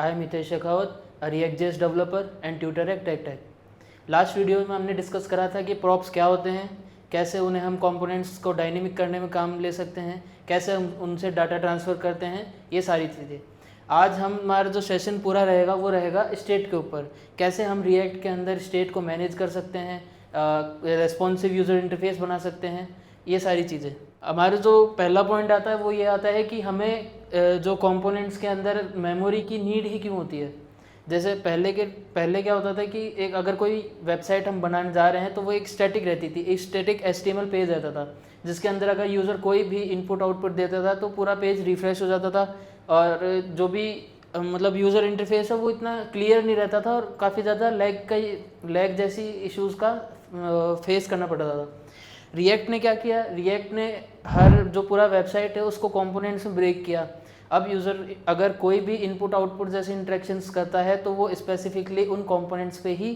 I am Hitesh Shekhawat, a React.js developer and tutor at tech. Last video में हमने discuss करा था कि प्रॉप्स क्या होते हैं, कैसे उन्हें हम कंपोनेंट्स को डायनेमिक करने में काम ले सकते हैं, कैसे हम उनसे डाटा ट्रांसफ़र करते हैं, ये सारी चीज़ें। आज हमारा जो सेशन पूरा रहेगा वो रहेगा स्टेट के ऊपर, कैसे हम रिएक्ट के अंदर स्टेट को मैनेज कर सकते हैं, रेस्पॉन्सिव यूज़र इंटरफेस बना सकते हैं, ये सारी चीज़ें। हमारा जो पहला पॉइंट आता है वो ये आता है कि हमें जो कंपोनेंट्स के अंदर मेमोरी की नीड ही क्यों होती है। जैसे पहले क्या होता था कि एक अगर कोई वेबसाइट हम बनाने जा रहे हैं तो वो एक स्टैटिक रहती थी, एक स्टैटिक HTML पेज रहता था, जिसके अंदर अगर यूज़र कोई भी इनपुट आउटपुट देता था तो पूरा पेज रिफ्रेश हो जाता था और जो भी मतलब यूज़र इंटरफेस है वो इतना क्लियर नहीं रहता था और काफ़ी ज़्यादा लैग जैसी इश्यूज़ का फेस करना पड़ता था। रिएक्ट ने क्या किया, रिएक्ट ने हर जो पूरा वेबसाइट है उसको कंपोनेंट्स में ब्रेक किया। अब यूज़र अगर कोई भी इनपुट आउटपुट जैसे इंटरेक्शंस करता है तो वो स्पेसिफिकली उन कंपोनेंट्स पे ही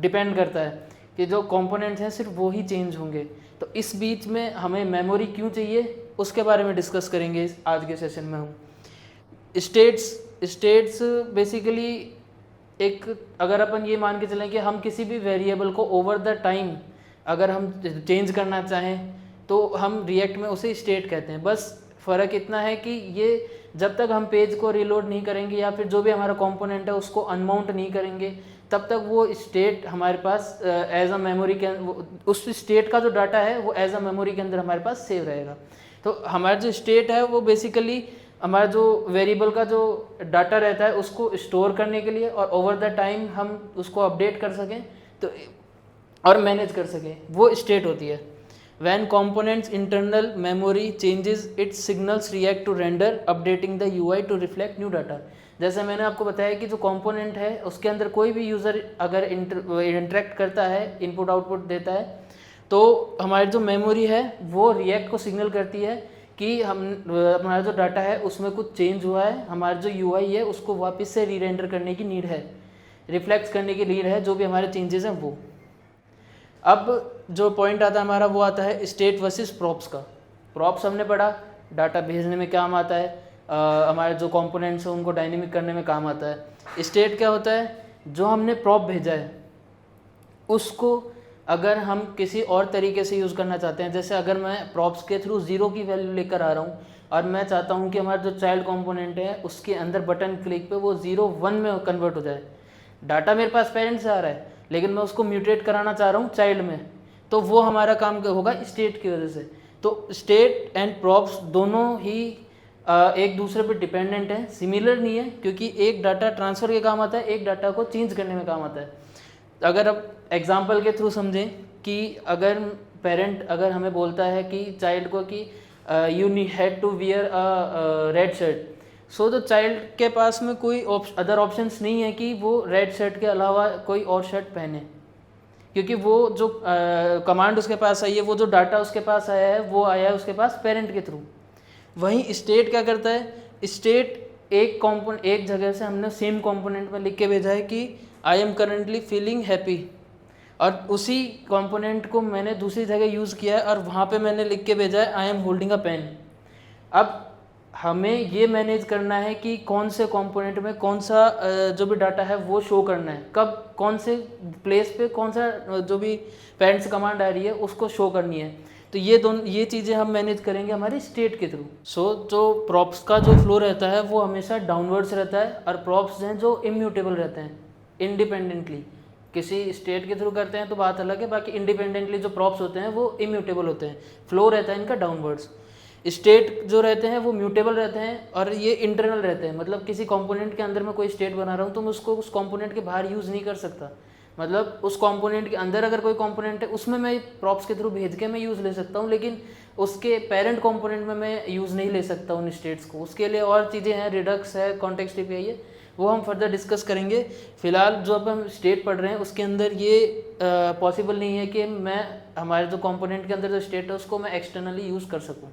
डिपेंड करता है कि जो कंपोनेंट्स हैं सिर्फ वो ही चेंज होंगे। तो इस बीच में हमें मेमोरी क्यों चाहिए उसके बारे में डिस्कस करेंगे आज के सेशन में हम। स्टेट्स बेसिकली एक, अगर अपन ये मान के चलें कि हम किसी भी वेरिएबल को ओवर द टाइम अगर हम चेंज करना चाहें तो हम रिएक्ट में उसे स्टेट कहते हैं। बस फ़र्क इतना है कि ये जब तक हम पेज को रीलोड नहीं करेंगे या फिर जो भी हमारा कंपोनेंट है उसको अनमाउंट नहीं करेंगे तब तक वो स्टेट हमारे पास एज अ मेमोरी के उस स्टेट का जो डाटा है वो एज अ मेमोरी के अंदर हमारे पास सेव रहेगा। तो हमारा जो स्टेट है वो बेसिकली हमारा जो वेरिएबल का जो डाटा रहता है उसको स्टोर करने के लिए और ओवर द टाइम हम उसको अपडेट कर सकें तो और मैनेज कर सकें, वो स्टेट होती है। When components internal memory changes, its signals react to render, updating the UI to reflect new data। जैसे मैंने आपको बताया कि जो कंपोनेंट है उसके अंदर कोई भी यूज़र अगर इंटरेक्ट करता है, इनपुट आउटपुट देता है, तो हमारी जो मेमोरी है वो रिएक्ट को सिग्नल करती है कि हमारा जो डाटा है उसमें कुछ चेंज हुआ है, हमारा जो UI है उसको वापस से रीरेंडर करने की नीड है, रिफ्लेक्ट करने की नीड है जो भी हमारे चेंजेस हैं वो। अब जो पॉइंट आता है हमारा वो आता है स्टेट वर्सेस प्रॉप्स का। प्रॉप्स हमने पढ़ा, डाटा भेजने में काम आता है, हमारे जो कंपोनेंट्स हैं उनको डायनेमिक करने में काम आता है। स्टेट क्या होता है, जो हमने प्रॉप भेजा है उसको अगर हम किसी और तरीके से यूज़ करना चाहते हैं, जैसे अगर मैं प्रॉप्स के थ्रू 0 की वैल्यू लेकर आ रहा हूँ और मैं चाहता हूँ कि हमारा जो चाइल्ड कंपोनेंट है उसके अंदर बटन क्लिक पे वो 0 1 में कन्वर्ट हो जाए। डाटा मेरे पास पेरेंट से आ रहा है लेकिन मैं उसको म्यूटेट कराना चाह रहा हूँ चाइल्ड में, तो वो हमारा काम होगा स्टेट की वजह से। तो स्टेट एंड प्रॉप्स दोनों ही एक दूसरे पर डिपेंडेंट हैं, सिमिलर नहीं है, क्योंकि एक डाटा ट्रांसफ़र के काम आता है, एक डाटा को चेंज करने में काम आता है। अगर अब एग्जांपल के थ्रू समझें कि अगर पेरेंट अगर हमें बोलता है कि चाइल्ड को कि you had to wear a red shirt, so the child के पास में कोई अदर ऑप्शंस नहीं है कि वो रेड शर्ट के अलावा कोई और शर्ट पहने, क्योंकि वो जो कमांड उसके पास आई है, वो जो डाटा उसके पास आया है वो आया है उसके पास पेरेंट के थ्रू। वहीं स्टेट क्या करता है, स्टेट एक जगह से हमने सेम कंपोनेंट में लिख के भेजा है कि I am currently feeling happy, और उसी कंपोनेंट को मैंने दूसरी जगह यूज़ किया है और वहाँ पे मैंने लिख के भेजा है I am holding a pen. अब हमें ये मैनेज करना है कि कौन से कंपोनेंट में कौन सा जो भी डाटा है वो शो करना है, कब कौन से प्लेस पे कौन सा जो भी पेरेंट्स कमांड आ रही है उसको शो करनी है। तो ये चीज़ें हम मैनेज करेंगे हमारे स्टेट के थ्रू। सो जो प्रॉप्स का जो फ्लो रहता है वो हमेशा डाउनवर्ड्स रहता है और प्रॉप्स हैं जो इम्यूटेबल रहते हैं इंडिपेंडेंटली। किसी स्टेट के थ्रू करते हैं तो बात अलग है, बाकी इंडिपेंडेंटली जो प्रॉप्स होते हैं वो इम्यूटेबल होते हैं, फ्लो रहता है इनका डाउनवर्ड्स। स्टेट जो रहते हैं वो म्यूटेबल रहते हैं और ये इंटरनल रहते हैं, मतलब किसी कंपोनेंट के अंदर मैं कोई स्टेट बना रहा हूँ तो मैं उसको उस कंपोनेंट के बाहर यूज़ नहीं कर सकता। मतलब उस कंपोनेंट के अंदर अगर कोई कंपोनेंट है उसमें मैं प्रॉप्स के थ्रू भेज के मैं यूज़ ले सकता हूँ, लेकिन उसके पेरेंट कंपोनेंट में मैं यूज़ नहीं ले सकता उन स्टेट्स को। उसके लिए और चीज़ें हैं, रिडक्स है, कॉन्टेक्स्ट एपीआई है, वो हम फर्दर डिस्कस करेंगे। फिलहाल जो अब हम स्टेट पढ़ रहे हैं उसके अंदर ये पॉसिबल नहीं है कि मैं हमारे जो कंपोनेंट के अंदर जो स्टेट है उसको मैं एक्सटर्नली यूज़ कर सकूँ।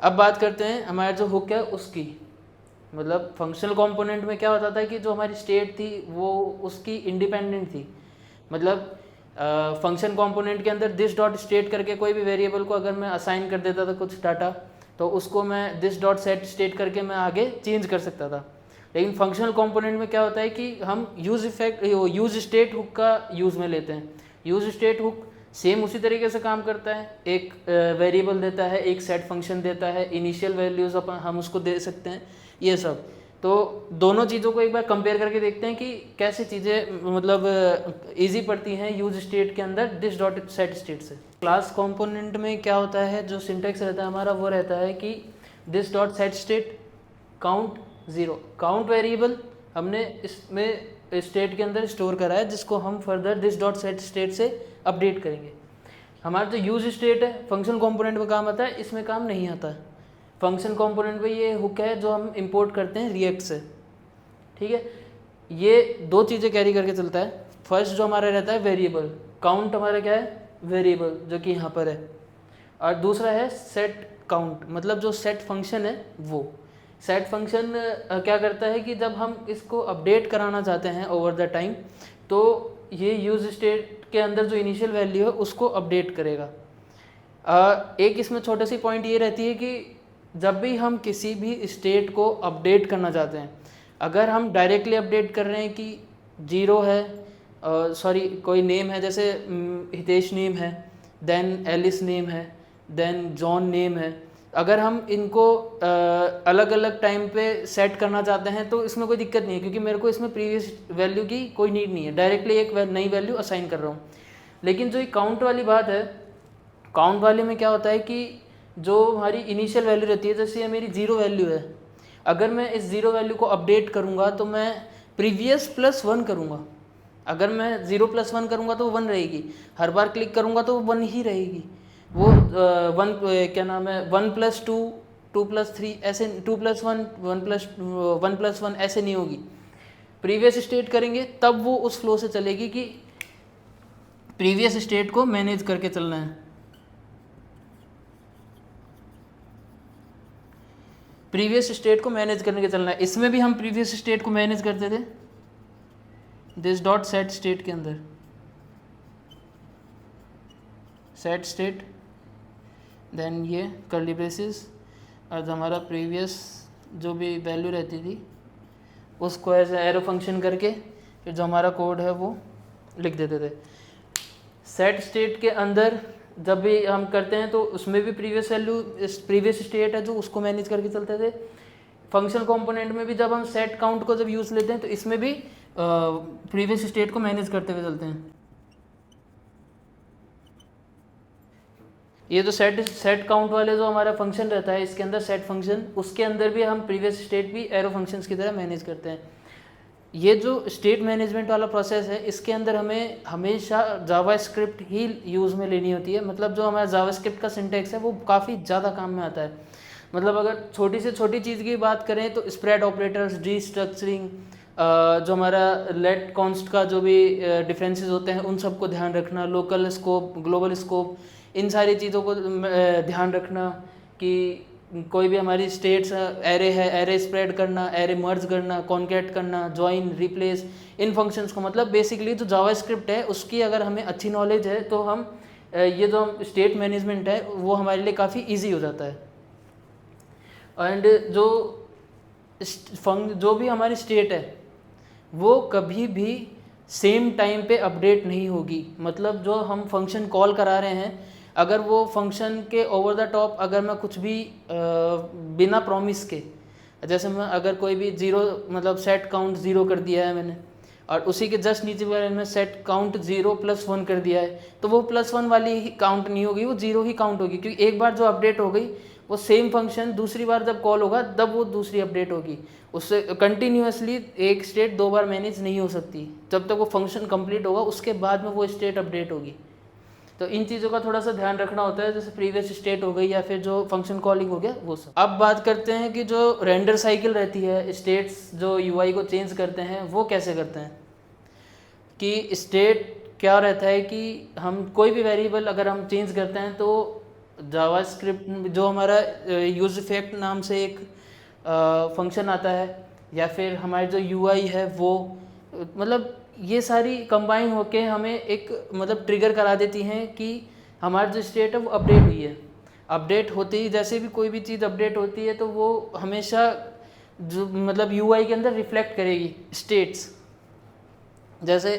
अब बात करते हैं हमारा जो हुक है उसकी। मतलब फंक्शनल कंपोनेंट में क्या होता था कि जो हमारी स्टेट थी वो उसकी इंडिपेंडेंट थी। मतलब फंक्शन कंपोनेंट के अंदर दिस डॉट स्टेट करके कोई भी वेरिएबल को अगर मैं असाइन कर देता था कुछ डाटा, तो उसको मैं दिस डॉट सेट स्टेट करके मैं आगे चेंज कर सकता था। लेकिन फंक्शनल कंपोनेंट में क्या होता है कि हम यूज स्टेट हुक का यूज़ में लेते हैं। यूज स्टेट हुक सेम उसी तरीके से काम करता है, एक वेरिएबल देता है, एक सेट फंक्शन देता है, इनिशियल वैल्यूज़ हम उसको दे सकते हैं, ये सब। तो दोनों चीज़ों को एक बार कंपेयर करके देखते हैं कि कैसे चीज़ें मतलब इजी पड़ती हैं यूज स्टेट के अंदर दिस डॉट सेट स्टेट से। क्लास कंपोनेंट में क्या होता है, जो सिंटेक्स रहता है हमारा वो रहता है कि this dot set state count 0। Count variable हमने इसमें स्टेट के अंदर स्टोर करा है, जिसको हम further this dot set state से अपडेट करेंगे। हमारा जो यूज स्टेट है फंक्शन कंपोनेंट में काम आता है, इसमें काम नहीं आता है। फंक्शन कंपोनेंट में ये हुक है जो हम इंपोर्ट करते हैं रिएक्ट से, ठीक है। ये दो चीज़ें कैरी करके चलता है। फर्स्ट जो हमारा रहता है वेरिएबल, काउंट हमारा क्या है, वेरिएबल जो कि यहाँ पर है, और दूसरा है सेट काउंट, मतलब जो सेट फंक्शन है वो। सेट फंक्शन क्या करता है कि जब हम इसको अपडेट कराना चाहते हैं ओवर द टाइम, तो ये यूज स्टेट के अंदर जो इनिशियल वैल्यू है उसको अपडेट करेगा। एक इसमें छोटी सी पॉइंट ये रहती है कि जब भी हम किसी भी स्टेट को अपडेट करना चाहते हैं, अगर हम डायरेक्टली अपडेट कर रहे हैं कि 0 है, सॉरी कोई नेम है, जैसे हितेश नेम है, देन एलिस नेम है, देन जॉन नेम है, अगर हम इनको अलग अलग टाइम पे सेट करना चाहते हैं तो इसमें कोई दिक्कत नहीं है, क्योंकि मेरे को इसमें प्रीवियस वैल्यू की कोई नीड नहीं है, डायरेक्टली एक नई वैल्यू असाइन कर रहा हूँ। लेकिन जो ये काउंट वाली बात है, काउंट वाले में क्या होता है कि जो हमारी इनिशियल वैल्यू रहती है, जैसे ये मेरी 0 वैल्यू है, अगर मैं इस 0 वैल्यू को अपडेट करूँगा तो मैं प्रीवियस +1 करूँगा। अगर मैं 0 + 1 करूँगा तो वो 1 रहेगी, हर बार क्लिक करूँगा तो वो 1 ही रहेगी। वो 1 क्या नाम है 1 + 2 2 + 3 ऐसे 2 + 1 1 + 1 ऐसे नहीं होगी। प्रीवियस स्टेट करेंगे तब वो उस फ्लो से चलेगी कि प्रीवियस स्टेट को मैनेज करके चलना है। प्रीवियस स्टेट को मैनेज करने के चलना है। इसमें भी हम प्रीवियस स्टेट को मैनेज करते थे दिस डॉट सेट स्टेट के अंदर, सेट स्टेट, देन ये कर्ली ब्रेसेस, और हमारा प्रीवियस जो भी वैल्यू रहती थी उसको एज एरो फंक्शन करके फिर जो हमारा कोड है वो लिख देते थे। सेट स्टेट के अंदर जब भी हम करते हैं तो उसमें भी प्रीवियस वैल्यू, प्रीवियस स्टेट है जो उसको मैनेज करके चलते थे। फंक्शन कंपोनेंट में भी जब हम सेट काउंट को जब यूज़ लेते हैं तो इसमें भी प्रीवियस स्टेट को मैनेज करते हुए चलते हैं। ये जो सेट काउंट वाले जो हमारा फंक्शन रहता है, इसके अंदर सेट फंक्शन, उसके अंदर भी हम प्रीवियस स्टेट भी एरो फंक्शंस की तरह मैनेज करते हैं। ये जो स्टेट मैनेजमेंट वाला प्रोसेस है, इसके अंदर हमें हमेशा जावास्क्रिप्ट ही यूज़ में लेनी होती है। मतलब जो हमारा जावास्क्रिप्ट का सिंटेक्स है वो काफ़ी ज़्यादा काम में आता है। मतलब अगर छोटी से छोटी चीज़ की बात करें तो स्प्रेड ऑपरेटर्स, रीस्ट्रक्चरिंग, जो हमारा लेट कॉन्स्ट का जो भी डिफरेंसेस होते हैं उन सबको ध्यान रखना, लोकल स्कोप, ग्लोबल स्कोप, इन सारी चीज़ों को ध्यान रखना कि कोई भी हमारी स्टेट्स एरे है, एरे स्प्रेड करना, एरे मर्ज करना, कॉन्कैट करना, ज्वाइन, रिप्लेस, इन फंक्शंस को, मतलब बेसिकली जो जावास्क्रिप्ट है उसकी अगर हमें अच्छी नॉलेज है तो हम ये जो स्टेट मैनेजमेंट है वो हमारे लिए काफ़ी इजी हो जाता है। एंड जो भी हमारी स्टेट है वो कभी भी सेम टाइम पे अपडेट नहीं होगी। मतलब जो हम फंक्शन कॉल करा रहे हैं, अगर वो फंक्शन के ओवर द टॉप अगर मैं कुछ भी बिना प्रॉमिस के, जैसे मैं अगर कोई भी 0 मतलब सेट काउंट 0 कर दिया है मैंने, और उसी के जस्ट नीचे वाले में सेट काउंट 0 + 1 कर दिया है, तो वो +1 वाली ही काउंट नहीं होगी, वो 0 ही काउंट होगी। क्योंकि एक बार जो अपडेट हो गई वो सेम फंक्शन दूसरी बार जब कॉल होगा तब वो दूसरी अपडेट होगी। उससे कंटिन्यूसली एक स्टेट 2 बार मैनेज नहीं हो सकती। जब तक वो फंक्शन कंप्लीट होगा उसके बाद में वो स्टेट अपडेट होगी। तो इन चीज़ों का थोड़ा सा ध्यान रखना होता है, जैसे प्रीवियस स्टेट हो गई या फिर जो फंक्शन कॉलिंग हो गया वो सब। अब बात करते हैं कि जो रेंडर साइकिल रहती है, स्टेट्स जो यूआई को चेंज करते हैं वो कैसे करते हैं। कि स्टेट क्या रहता है कि हम कोई भी वेरिएबल अगर हम चेंज करते हैं तो जावास्क्रिप्ट जो हमारा यूज इफेक्ट नाम से एक फंक्शन आता है, या फिर हमारी जो यूआई है वो, मतलब ये सारी कंबाइन होके हमें एक मतलब ट्रिगर करा देती हैं कि हमारी जो स्टेट है वो अपडेट हुई है। अपडेट होते ही जैसे भी कोई भी चीज़ अपडेट होती है तो वो हमेशा जो मतलब यूआई के अंदर रिफ्लेक्ट करेगी स्टेट्स। जैसे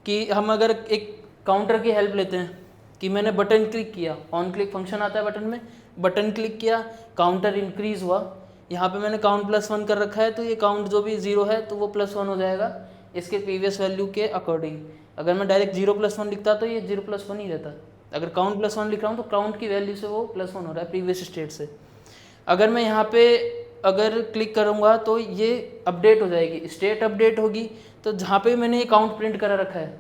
कि हम अगर एक काउंटर की हेल्प लेते हैं कि मैंने बटन क्लिक किया, ऑन क्लिक फंक्शन आता है बटन में, बटन क्लिक किया, काउंटर इंक्रीज़ हुआ, यहाँ पे मैंने काउंट +1 कर रखा है तो ये काउंट जो भी 0 है तो वो +1 हो जाएगा इसके प्रीवियस वैल्यू के अकॉर्डिंग। अगर मैं डायरेक्ट 0+1 लिखता तो ये 0+1 ही रहता। अगर काउंट +1 लिख रहा हूँ तो काउंट की वैल्यू से वो +1 हो रहा है प्रीवियस स्टेट से। अगर मैं यहाँ पे अगर क्लिक करूँगा तो ये अपडेट हो जाएगी, स्टेट अपडेट होगी। तो जहाँ पे मैंने ये काउंट प्रिंट करा रखा है,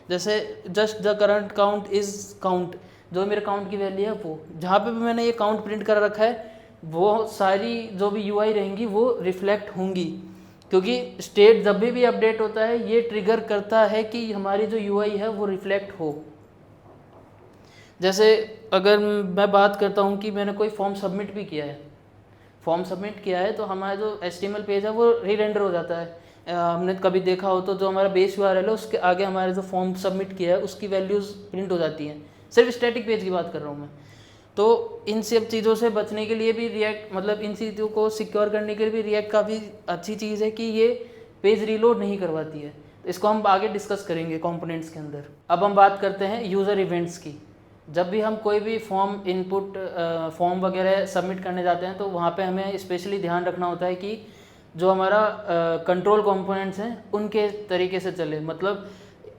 जैसे just the current count is count, जो मेरे काउंट की वैल्यू है वो, जहाँ पे भी मैंने ये काउंट प्रिंट करा रखा है वो सारी जो भी यूआई रहेंगी वो रिफ्लेक्ट होंगी, क्योंकि स्टेट जब भी अपडेट होता है ये ट्रिगर करता है कि हमारी जो यूआई है वो रिफ्लेक्ट हो। जैसे अगर मैं बात करता हूँ कि मैंने कोई फॉर्म सबमिट भी किया है, फॉर्म सबमिट किया है तो हमारा जो HTML पेज है वो रीरेंडर हो जाता है। हमने कभी देखा हो तो जो हमारा बेस URL है उसके आगे हमारे जो फॉर्म सबमिट किया है उसकी वैल्यूज़ प्रिंट हो जाती हैं। सिर्फ स्टैटिक पेज की बात कर रहा हूँ मैं। तो इन सब चीज़ों से बचने के लिए भी रिएक्ट, मतलब इन चीज़ों को सिक्योर करने के लिए भी रिएक्ट काफ़ी अच्छी चीज़ है कि ये पेज रीलोड नहीं करवाती है। तो इसको हम आगे डिस्कस करेंगे कंपोनेंट्स के अंदर। अब हम बात करते हैं यूज़र इवेंट्स की। जब भी हम कोई भी फॉर्म इनपुट फॉर्म वगैरह सबमिट करने जाते हैं तो वहाँ पे हमें स्पेशली ध्यान रखना होता है कि जो हमारा कंट्रोल कंपोनेंट्स हैं उनके तरीके से चले। मतलब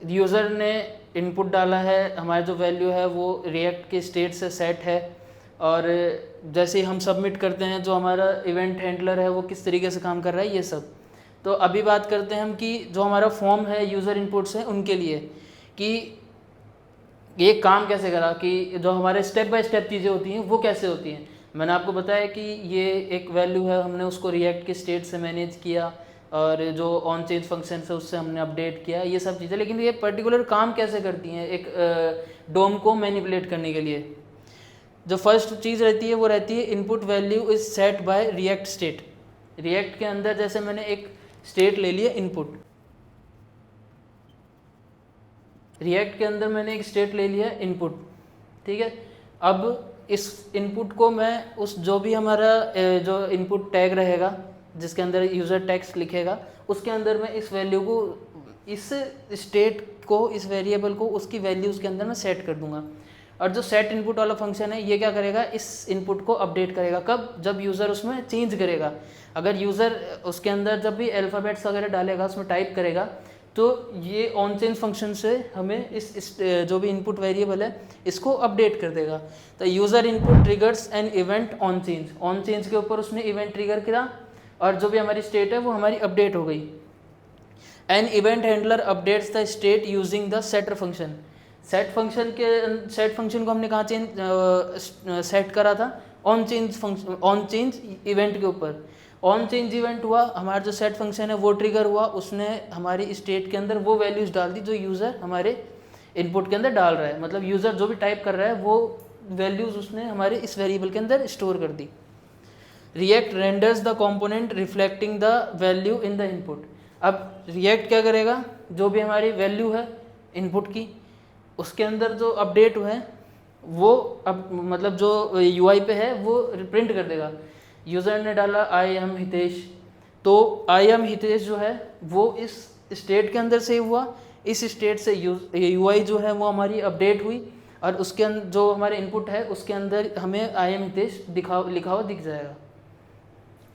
यूज़र ने इनपुट डाला है, हमारी जो वैल्यू है वो रिएक्ट के स्टेट से सेट है, और जैसे ही हम सबमिट करते हैं जो हमारा इवेंट हैंडलर है वो किस तरीके से काम कर रहा है, ये सब। तो अभी बात करते हैं हम कि जो हमारा फॉर्म है यूज़र इनपुट्स हैं उनके लिए कि ये काम कैसे करा, कि जो हमारे स्टेप बाय स्टेप चीज़ें होती हैं वो कैसे होती हैं। मैंने आपको बताया कि ये एक वैल्यू है, हमने उसको रिएक्ट के स्टेट से मैनेज किया और जो ऑन चेंज फंक्शन से उससे हमने अपडेट किया, ये सब चीज़ें। लेकिन ये पर्टिकुलर काम कैसे करती हैं एक डोम को मैनिपुलेट करने के लिए। जो फर्स्ट चीज़ रहती है वो रहती है input value is set by React state. React के अंदर जैसे मैंने एक स्टेट ले लिया इनपुट, रिएक्ट के अंदर मैंने एक स्टेट ले लिया इनपुट, ठीक है। अब इस इनपुट को मैं उस जो भी हमारा जो इनपुट टैग रहेगा जिसके अंदर यूज़र टेक्स्ट लिखेगा उसके अंदर मैं इस वैल्यू को, इस स्टेट को, इस वेरिएबल को उसकी वैल्यूज़ के अंदर मैं सेट कर दूंगा। और जो सेट इनपुट वाला फंक्शन है ये क्या करेगा, इस इनपुट को अपडेट करेगा। कब? जब यूज़र उसमें चेंज करेगा। अगर यूज़र उसके अंदर जब भी अल्फ़ाबेट्स वगैरह डालेगा, उसमें टाइप करेगा, तो ये ऑन चेंज फंक्शन से हमें इस जो भी इनपुट वेरिएबल है इसको अपडेट कर देगा। तो user input triggers an event on change, on change के ऊपर उसने इवेंट ट्रिगर किया और जो भी हमारी स्टेट है वो हमारी अपडेट हो गई। An event handler updates the state using the setter function. Set function को हमने कहाँ चेंज सेट करा था? On change function, on change event के ऊपर। ऑन चेंज इवेंट हुआ, हमारा जो सेट फंक्शन है वो ट्रिगर हुआ, उसने हमारी स्टेट के अंदर वो वैल्यूज़ डाल दी जो यूज़र हमारे इनपुट के अंदर डाल रहा है। मतलब यूज़र जो भी टाइप कर रहा है वो वैल्यूज़ उसने हमारे इस वेरिएबल के अंदर स्टोर कर दी। React renders the component reflecting the value in the input. अब रिएक्ट क्या करेगा, जो भी हमारी वैल्यू है इनपुट की उसके अंदर जो अपडेट हुआ है वो अब मतलब जो यूआई पे है वो प्रिंट कर देगा। यूज़र ने डाला आई एम हितेश, तो आई एम हितेश जो है वो इस स्टेट के अंदर से हुआ, इस स्टेट से यूआई जो है वो हमारी अपडेट हुई और उसके अंदर जो हमारे इनपुट है उसके अंदर हमें आई एम हितेश लिखा हुआ दिख जाएगा।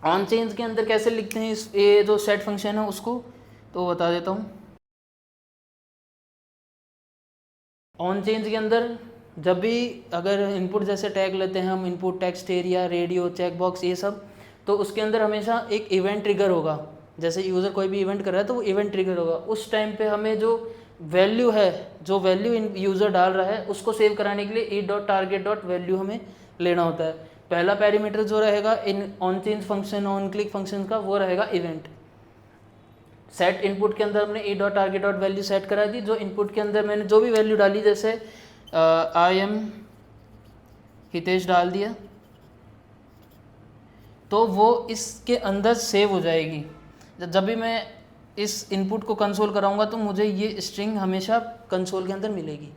ऑन चेंज के अंदर कैसे लिखते हैं इस ये जो सेट फंक्शन है उसको, तो बता देता हूँ। ऑन चेंज के अंदर जब भी अगर इनपुट जैसे टैग लेते हैं हम, input text area, radio, checkbox, ये सब, तो उसके अंदर हमेशा एक इवेंट ट्रिगर होगा। जैसे यूज़र कोई भी इवेंट कर रहा है तो वो इवेंट ट्रिगर होगा। उस टाइम पे हमें जो वैल्यू है, जो वैल्यू यूज़र डाल रहा है उसको सेव कराने के लिए e.target.value हमें लेना होता है। पहला पैरामीटर जो रहेगा in on change function, on click function का, वो रहेगा इवेंट। सेट इनपुट के अंदर हमने e.target.value सेट करा दी। जो इनपुट के अंदर मैंने जो भी वैल्यू डाली, जैसे आई एम हितेश डाल दिया, तो वो इसके अंदर सेव हो जाएगी। जब भी मैं इस इनपुट को कंसोल कराऊंगा तो मुझे ये स्ट्रिंग हमेशा कंसोल के अंदर मिलेगी।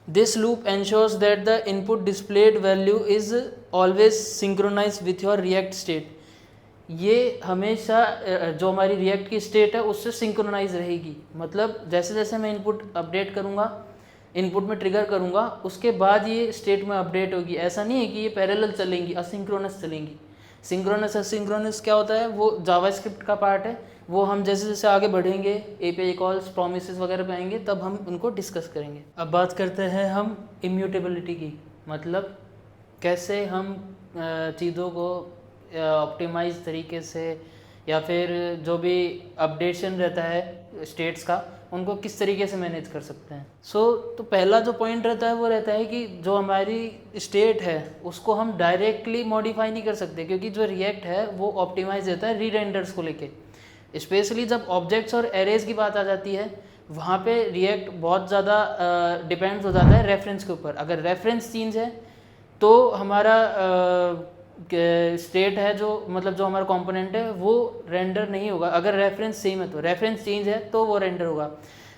This loop ensures that the input displayed value is always synchronized with your react state. ये हमेशा जो हमारी रिएक्ट की स्टेट है उससे सिंक्रोनाइज रहेगी, मतलब जैसे जैसे मैं इनपुट अपडेट करूँगा, इनपुट में ट्रिगर करूँगा, उसके बाद ये स्टेट में अपडेट होगी। ऐसा नहीं है कि ये पैरेलल चलेंगी, असिंक्रोनस चलेंगी। सिंक्रोनस असिंक्रोनस क्या होता है, वो जावास्क्रिप्ट का पार्ट है, वो हम जैसे जैसे आगे बढ़ेंगे एपीआई कॉल्स प्रोमिसेस वगैरह पे आएंगे तब हम उनको डिस्कस करेंगे। अब बात करते हैं हम इम्यूटेबिलिटी की, मतलब कैसे हम चीज़ों को ऑप्टिमाइज तरीके से या फिर जो भी अपडेशन रहता है स्टेट्स का उनको किस तरीके से मैनेज कर सकते हैं। तो पहला जो पॉइंट रहता है वो रहता है कि जो हमारी स्टेट है उसको हम डायरेक्टली मॉडिफाई नहीं कर सकते, क्योंकि जो रिएक्ट है वो ऑप्टिमाइज रहता है री-रेंडर्स को लेके। स्पेशली जब ऑब्जेक्ट्स और एरेज की बात आ जाती है वहाँ पे रिएक्ट बहुत ज़्यादा डिपेंड्स हो जाता है रेफरेंस के ऊपर। अगर रेफरेंस चेंज है तो हमारा स्टेट है जो मतलब जो हमारा कंपोनेंट है वो रेंडर नहीं होगा। अगर रेफरेंस सेम है तो रेफरेंस चेंज है तो वो रेंडर होगा।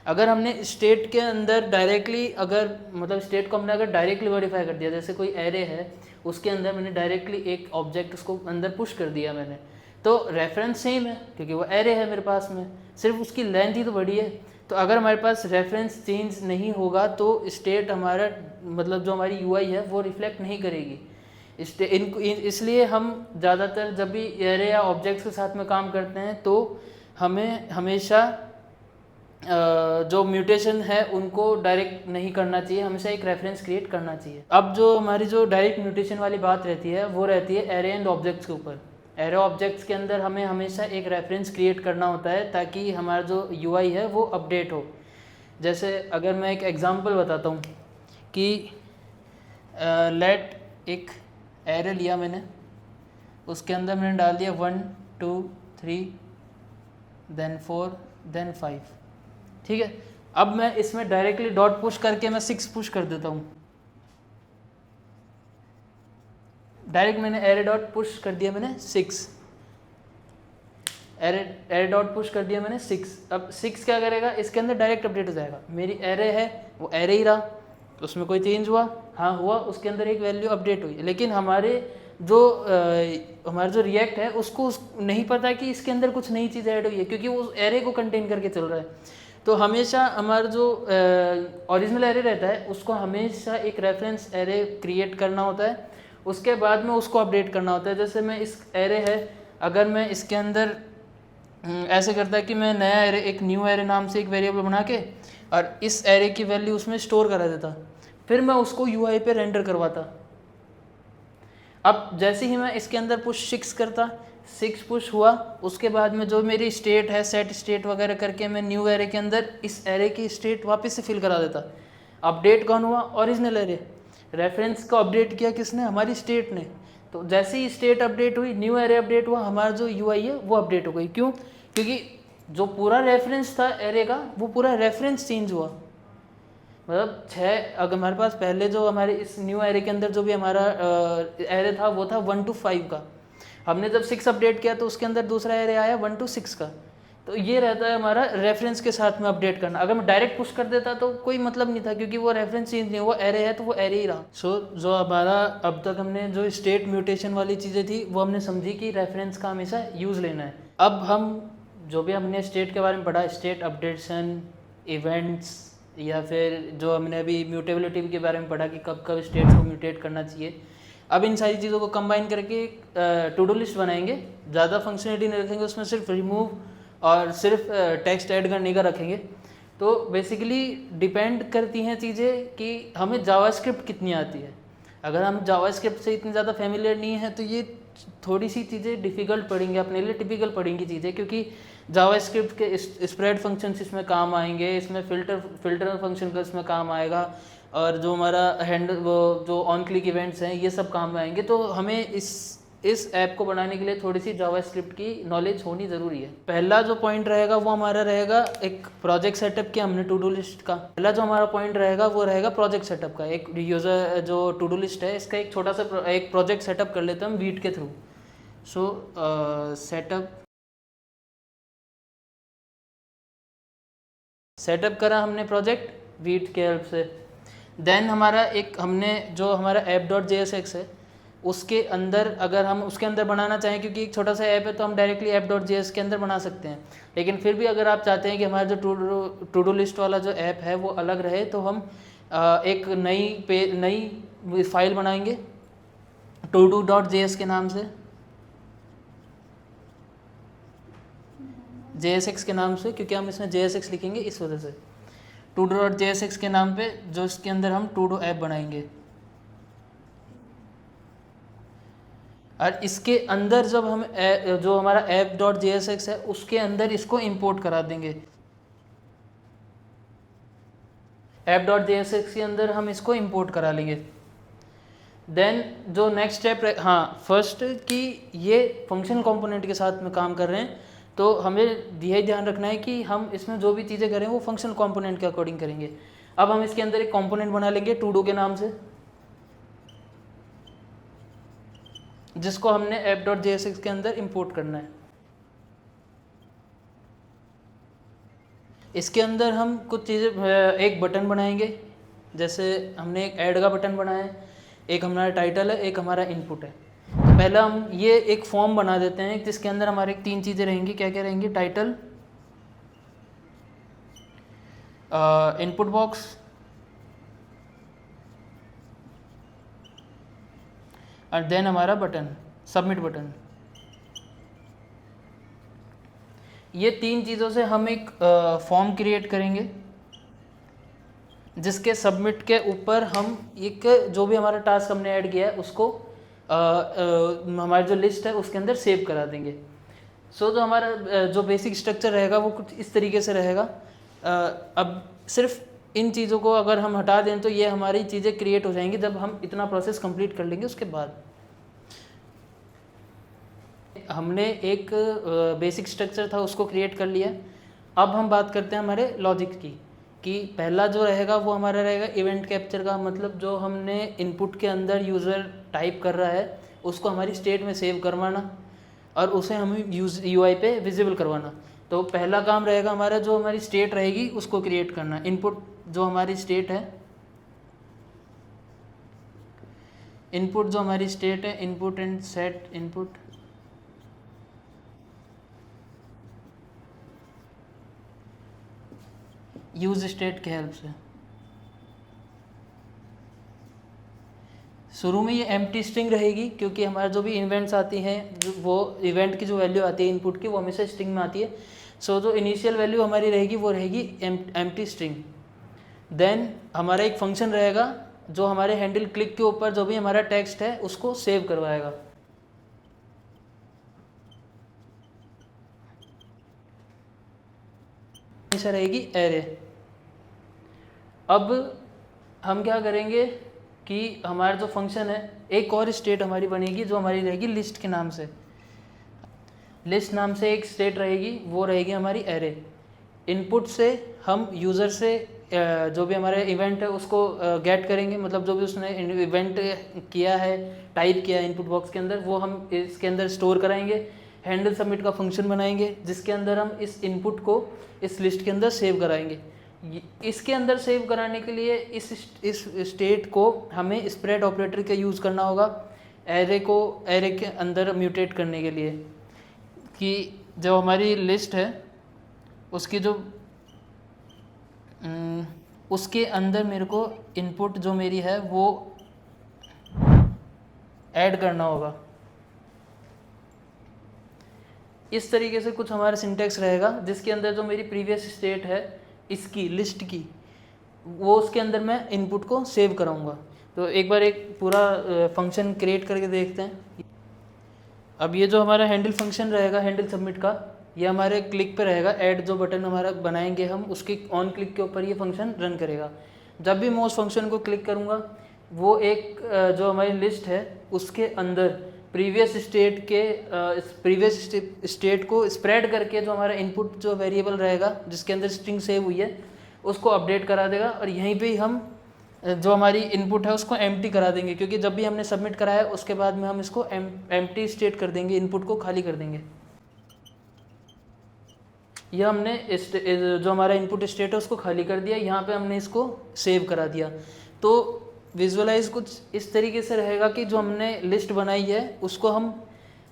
अगर हमने स्टेट के अंदर डायरेक्टली अगर मतलब स्टेट को हमने अगर डायरेक्टली मॉडिफाई कर दिया, जैसे कोई एरे है उसके अंदर मैंने डायरेक्टली एक ऑब्जेक्ट उसको अंदर पुश कर दिया मैंने, तो रेफरेंस सेम है क्योंकि वो एरे है मेरे पास में, सिर्फ उसकी लेंथ ही तो बड़ी है। तो अगर हमारे पास रेफरेंस चेंज नहीं होगा तो स्टेट हमारा मतलब जो हमारी यूआई है वो रिफ्लेक्ट नहीं करेगी। इसलिए हम ज़्यादातर जब भी एरे या ऑब्जेक्ट्स के साथ में काम करते हैं तो हमें हमेशा जो म्यूटेशन है उनको डायरेक्ट नहीं करना चाहिए, हमेशा एक रेफरेंस क्रिएट करना चाहिए। अब जो हमारी जो डायरेक्ट म्यूटेशन वाली बात रहती है वो रहती है एरे एंड ऑब्जेक्ट्स के ऊपर। एरे ऑब्जेक्ट्स के अंदर हमें हमेशा एक रेफरेंस क्रिएट करना होता है ताकि हमारा जो यूआई है वो अपडेट हो। जैसे अगर मैं एक एग्जांपल बताता हूँ कि लेट एक एरे लिया मैंने, उसके अंदर मैंने डाल दिया 1 2 3 देन 4 देन 5, ठीक है। अब मैं इसमें डायरेक्टली डॉट पुश करके मैं 6 पुश कर देता हूँ। डायरेक्ट मैंने एरे डॉट पुश कर दिया मैंने 6, एरे डॉट पुश कर दिया मैंने 6। अब 6 क्या करेगा, इसके अंदर डायरेक्ट अपडेट हो जाएगा। मेरी एरे है वो एरे ही रहा, तो उसमें कोई चेंज हुआ, हाँ हुआ, उसके अंदर एक वैल्यू अपडेट हुई। लेकिन हमारे जो रिएक्ट है उसको नहीं पता कि इसके अंदर कुछ नई चीज़ ऐड हुई है, क्योंकि वो एरे को कंटेन करके चल रहा है। तो हमेशा हमारा जो ओरिजिनल एरे रहता है उसको हमेशा एक रेफरेंस एरे क्रिएट करना होता है, उसके बाद में उसको अपडेट करना होता है। जैसे मैं इस एरे है, अगर मैं इसके अंदर ऐसे करता है कि मैं नया एरे, एक न्यू एरे नाम से एक वेरिएबल बना के और इस एरे की वैल्यू उसमें स्टोर करा देता, फिर मैं उसको यूआई पे रेंडर करवाता। अब जैसे ही मैं इसके अंदर पुश 6 करता, 6 पुश हुआ, उसके बाद में जो मेरी स्टेट है सेट स्टेट वगैरह करके मैं न्यू एरे के अंदर इस एरे की स्टेट वापस से फिल करा देता। अपडेट कौन हुआ, ओरिजिनल एरे। रेफरेंस को अपडेट किया किसने, हमारी स्टेट ने। तो जैसे ही स्टेट अपडेट हुई, न्यू एरे अपडेट हुआ, हमारा जो यूआई है वो अपडेट हो गई। क्यों, क्योंकि जो पूरा रेफरेंस था एरे का वो पूरा रेफरेंस चेंज हुआ। मतलब 6, अगर हमारे पास पहले जो हमारे इस न्यू एरे के अंदर जो भी हमारा एरे था वो था 1 to 5 का, हमने जब 6 अपडेट किया तो उसके अंदर दूसरा एरे आया 1 to 6 का। तो ये रहता है हमारा रेफरेंस के साथ में अपडेट करना। अगर मैं डायरेक्ट पुश कर देता तो कोई मतलब नहीं था, क्योंकि वो रेफरेंस चेंज नहीं हुआ, एरे है तो वो एरे ही रहा। जो हमारा अब तक हमने जो स्टेट म्यूटेशन वाली चीज़ें थी वो हमने समझी कि रेफरेंस का हमेशा यूज़ लेना है। अब हम जो भी हमने स्टेट के बारे में पढ़ा, स्टेट अपडेशन, इवेंट्स, या फिर जो हमने अभी म्यूटेबिलिटी के बारे में पढ़ा कि कब कब स्टेट्स को म्यूटेट करना चाहिए, अब इन सारी चीज़ों को कंबाइन करके टू डू लिस्ट बनाएंगे। ज़्यादा फंक्शनलिटी नहीं रखेंगे उसमें, सिर्फ रिमूव और सिर्फ टेक्स्ट ऐड करने का रखेंगे। तो बेसिकली डिपेंड करती हैं चीज़ें कि हमें जावास्क्रिप्ट कितनी आती है। अगर हम जावास्क्रिप्ट से इतनी ज़्यादा फेमिलियर नहीं है तो ये थोड़ी सी चीज़ें डिफ़िकल्ट पड़ेंगी अपने लिए, टिपिकल पड़ेंगी चीज़ें, क्योंकि जावास्क्रिप्ट के स्प्रेड फंक्शंस इसमें काम आएंगे, इसमें फिल्टर फंक्शन का इसमें काम आएगा, और जो हमारा वो जो ऑन क्लिक इवेंट्स हैं ये सब काम में आएंगे। तो हमें इस ऐप को बनाने के लिए थोड़ी सी जावास्क्रिप्ट की नॉलेज होनी ज़रूरी है। पहला जो पॉइंट रहेगा वो हमारा रहेगा एक प्रोजेक्ट सेटअप किया हमने टू डू लिस्ट का। पहला जो हमारा पॉइंट रहेगा वो रहेगा प्रोजेक्ट सेटअप का। एक यूज़र जो टू डू लिस्ट है इसका एक छोटा सा एक प्रोजेक्ट सेटअप कर लेते हैं हम वीट के थ्रू। सेटअप करा हमने प्रोजेक्ट वीट के हेल्प से। देन हमारा एक हमने जो हमारा app.jsx है उसके अंदर अगर हम उसके अंदर बनाना चाहें, क्योंकि एक छोटा सा ऐप है तो हम डायरेक्टली app.js के अंदर बना सकते हैं, लेकिन फिर भी अगर आप चाहते हैं कि हमारा जो टू डू लिस्ट वाला जो ऐप है वो अलग रहे तो हम एक नई फाइल बनाएंगे todo.js के नाम से, JSX के नाम से, क्योंकि हम इसमें JSX लिखेंगे इस वजह से। todo.jsx के नाम पे जो इसके अंदर हम todo ऐप बनाएंगे, और इसके अंदर जब हम जो हमारा app.jsx है उसके अंदर इसको इंपोर्ट करा देंगे। app.jsx के अंदर हम इसको इंपोर्ट करा लेंगे। देन जो नेक्स्ट स्टेप, हाँ फर्स्ट कि ये फंक्शनल कंपोनेंट के साथ में काम कर रहे हैं, तो हमें यही ध्यान रखना है कि हम इसमें जो भी चीज़ें करें वो फंक्शनल कंपोनेंट के अकॉर्डिंग करेंगे। अब हम इसके अंदर एक कंपोनेंट बना लेंगे todo के नाम से, जिसको हमने app.jsx के अंदर इंपोर्ट करना है। इसके अंदर हम कुछ चीज़ें, एक बटन बनाएंगे, जैसे हमने एक ऐड का बटन बनाया है, एक हमारा टाइटल है, एक हमारा इनपुट है। तो पहला हम ये एक फॉर्म बना देते हैं जिसके अंदर हमारे 3 चीज़ें रहेंगी। क्या क्या रहेंगी? टाइटल, इनपुट बॉक्स और देन हमारा बटन, सबमिट बटन। ये 3 चीज़ों से हम एक फॉर्म क्रिएट करेंगे जिसके सबमिट के ऊपर हम एक जो भी हमारा टास्क हमने ऐड किया है उसको हमारी जो लिस्ट है उसके अंदर सेव करा देंगे। सो तो हमारा जो बेसिक स्ट्रक्चर रहेगा वो कुछ इस तरीके से रहेगा। अब सिर्फ इन चीज़ों को अगर हम हटा दें तो ये हमारी चीज़ें क्रिएट हो जाएंगी जब हम इतना प्रोसेस कंप्लीट कर लेंगे। उसके बाद हमने एक बेसिक स्ट्रक्चर था उसको क्रिएट कर लिया। अब हम बात करते हैं हमारे लॉजिक की, कि पहला जो रहेगा वो हमारा रहेगा इवेंट कैप्चर का, मतलब जो हमने इनपुट के अंदर यूज़र टाइप कर रहा है उसको हमारी स्टेट में सेव करवाना और उसे हमें यूआई पे विजिबल करवाना। तो पहला काम रहेगा हमारा, जो हमारी स्टेट रहेगी उसको क्रिएट करना। इनपुट जो हमारी स्टेट है, इनपुट जो हमारी स्टेट है, input and set input, use state के हेल्प से। शुरू में ये एम्प्टी स्ट्रिंग रहेगी क्योंकि हमारा जो भी इवेंट्स आती हैं वो इवेंट की जो वैल्यू आती है इनपुट की वो हमेशा स्ट्रिंग में आती है। सो जो इनिशियल वैल्यू हमारी रहेगी वो रहेगी एम्प्टी स्ट्रिंग। देन हमारा एक फंक्शन रहेगा जो हमारे हैंडल क्लिक के ऊपर जो भी हमारा टेक्स्ट है उसको सेव करवाएगा। हमेशा रहेगी एरे। अब हम क्या करेंगे कि हमारा जो फंक्शन है एक और स्टेट हमारी बनेगी जो हमारी रहेगी लिस्ट के नाम से। लिस्ट नाम से एक स्टेट रहेगी, वो रहेगी हमारी एरे। इनपुट से हम यूज़र से जो भी हमारे इवेंट है उसको गेट करेंगे, मतलब जो भी उसने इवेंट किया है टाइप किया है इनपुट बॉक्स के अंदर वो हम इसके अंदर स्टोर कराएंगे। हैंडल सबमिट का फंक्शन बनाएंगे जिसके अंदर हम इस इनपुट को इस लिस्ट के अंदर सेव कराएंगे। इसके अंदर सेव कराने के लिए इस स्टेट को हमें स्प्रेड ऑपरेटर का यूज़ करना होगा एरे के अंदर म्यूटेट करने के लिए, कि जो हमारी लिस्ट है उसकी जो उसके अंदर मेरे को इनपुट जो मेरी है वो ऐड करना होगा। इस तरीके से कुछ हमारा सिंटेक्स रहेगा जिसके अंदर जो मेरी प्रीवियस स्टेट है इसकी लिस्ट की वो उसके अंदर मैं इनपुट को सेव कराऊंगा। तो एक बार एक पूरा फंक्शन क्रिएट करके देखते हैं। अब ये जो हमारा हैंडल फंक्शन रहेगा हैंडल सबमिट का, ये हमारे क्लिक पे रहेगा। ऐड जो बटन हमारा बनाएंगे हम उसके ऑन क्लिक के ऊपर ये फंक्शन रन करेगा। जब भी मैं उस फंक्शन को क्लिक करूँगा वो एक जो हमारी लिस्ट है उसके अंदर प्रीवियस स्टेट को स्प्रेड करके जो हमारा इनपुट जो वेरिएबल रहेगा जिसके अंदर स्ट्रिंग सेव हुई है उसको अपडेट करा देगा। और यहीं पे ही हम जो हमारी इनपुट है उसको एम्प्टी करा देंगे, क्योंकि जब भी हमने सबमिट कराया उसके बाद में हम इसको एम्प्टी स्टेट कर देंगे, इनपुट को खाली कर देंगे। यह हमने जो हमारा इनपुट स्टेट है उसको खाली कर दिया, यहाँ पे हमने इसको सेव करा दिया। तो विजुअलाइज कुछ इस तरीके से रहेगा कि जो हमने लिस्ट बनाई है उसको हम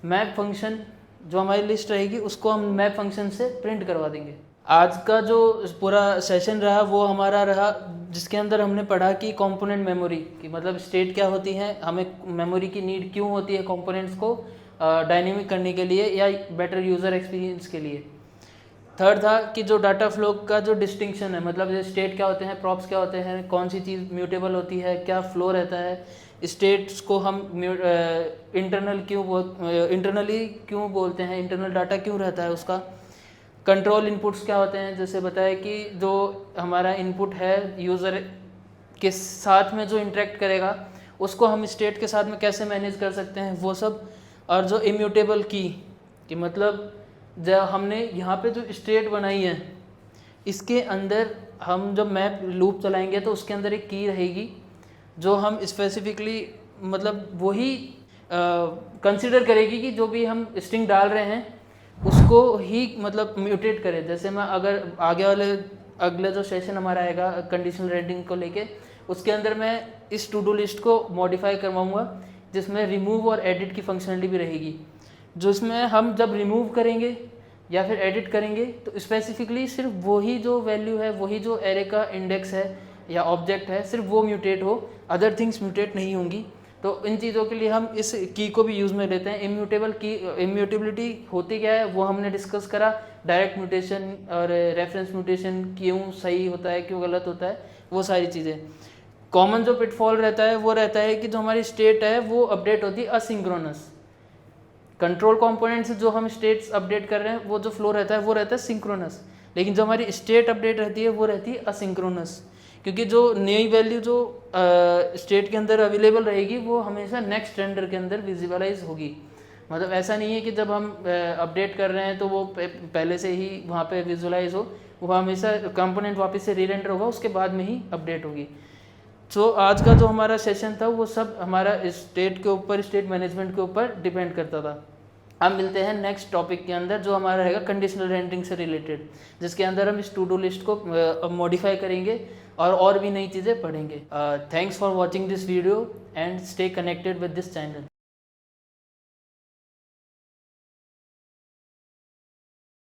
मैप फंक्शन, जो हमारी लिस्ट रहेगी उसको हम मैप फंक्शन से प्रिंट करवा देंगे। आज का जो पूरा सेशन रहा वो हमारा रहा जिसके अंदर हमने पढ़ा कि कंपोनेंट मेमोरी की मतलब स्टेट क्या होती है, हमें मेमोरी की नीड क्यों होती है कंपोनेंट्स को डायनेमिक करने के लिए या बेटर यूज़र एक्सपीरियंस के लिए। थर्ड था कि जो डाटा फ्लो का जो डिस्टिंक्शन है, मतलब जो स्टेट क्या होते हैं, प्रॉप्स क्या होते हैं, कौन सी चीज़ म्यूटेबल होती है, क्या फ्लो रहता है, स्टेट्स को हम इंटरनली क्यों बोलते हैं, इंटरनल डाटा क्यों रहता है उसका, कंट्रोल इनपुट्स क्या होते हैं, जैसे बताया कि जो हमारा इनपुट है यूज़र के साथ में जो इंटरेक्ट करेगा उसको हम स्टेट के साथ में कैसे मैनेज कर सकते हैं वो सब। और जो इम्यूटेबल की कि मतलब जब हमने यहाँ पे जो स्टेट बनाई है इसके अंदर हम जब मैप लूप चलाएंगे तो उसके अंदर एक की रहेगी जो हम स्पेसिफिकली मतलब वही कंसिडर करेगी कि जो भी हम स्ट्रिंग डाल रहे हैं उसको ही मतलब म्यूटेट करे। जैसे मैं अगर आगे वाले अगले जो सेशन हमारा आएगा कंडीशनल रेंडरिंग को लेके, उसके अंदर मैं इस टू डू लिस्ट को मॉडिफाई करवाऊंगा जिसमें रिमूव और एडिट की फंक्शनलिटी भी रहेगी, जो इसमें हम जब रिमूव करेंगे या फिर एडिट करेंगे तो स्पेसिफिकली सिर्फ वही जो वैल्यू है, वही जो एरे का इंडेक्स है या ऑब्जेक्ट है, सिर्फ वो म्यूटेट हो, अदर थिंग्स म्यूटेट नहीं होंगी। तो इन चीज़ों के लिए हम इस की को भी यूज़ में लेते हैं। इम्यूटेबल की इम्यूटेबिलिटी होती क्या है वो हमने डिस्कस करा, डायरेक्ट म्यूटेशन और रेफरेंस म्यूटेशन क्यों सही होता है क्यों गलत होता है, वो सारी चीज़ें। कॉमन जो पिटफॉल रहता है वो रहता है कि जो हमारी स्टेट है वो अपडेट होती है असिंक्रोनस। कंट्रोल कंपोनेंट से जो हम स्टेट्स अपडेट कर रहे हैं वो जो फ्लो रहता है वो रहता है सिंक्रोनस, लेकिन जो हमारी स्टेट अपडेट रहती है वो रहती है असिंक्रोनस, क्योंकि जो नई वैल्यू जो स्टेट के अंदर अवेलेबल रहेगी वो हमेशा नेक्स्ट रेंडर के अंदर विजुअलाइज होगी। मतलब ऐसा नहीं है कि जब हम अपडेट कर रहे हैं तो वो पहले से ही वहाँ पे विजुअलाइज हो, वो हमेशा कंपोनेंट वापस से रीरेंडर होगा उसके बाद में ही अपडेट होगी। तो आज का जो हमारा सेशन था वो सब हमारा स्टेट के ऊपर, स्टेट मैनेजमेंट के ऊपर डिपेंड करता था। अब मिलते हैं नेक्स्ट टॉपिक के अंदर जो हमारा रहेगा कंडीशनल रेंडरिंग से रिलेटेड, जिसके अंदर हम इस टू डू लिस्ट को मॉडिफाई करेंगे और भी नई चीज़ें पढ़ेंगे। Thanks for watching this video and stay connected with this channel.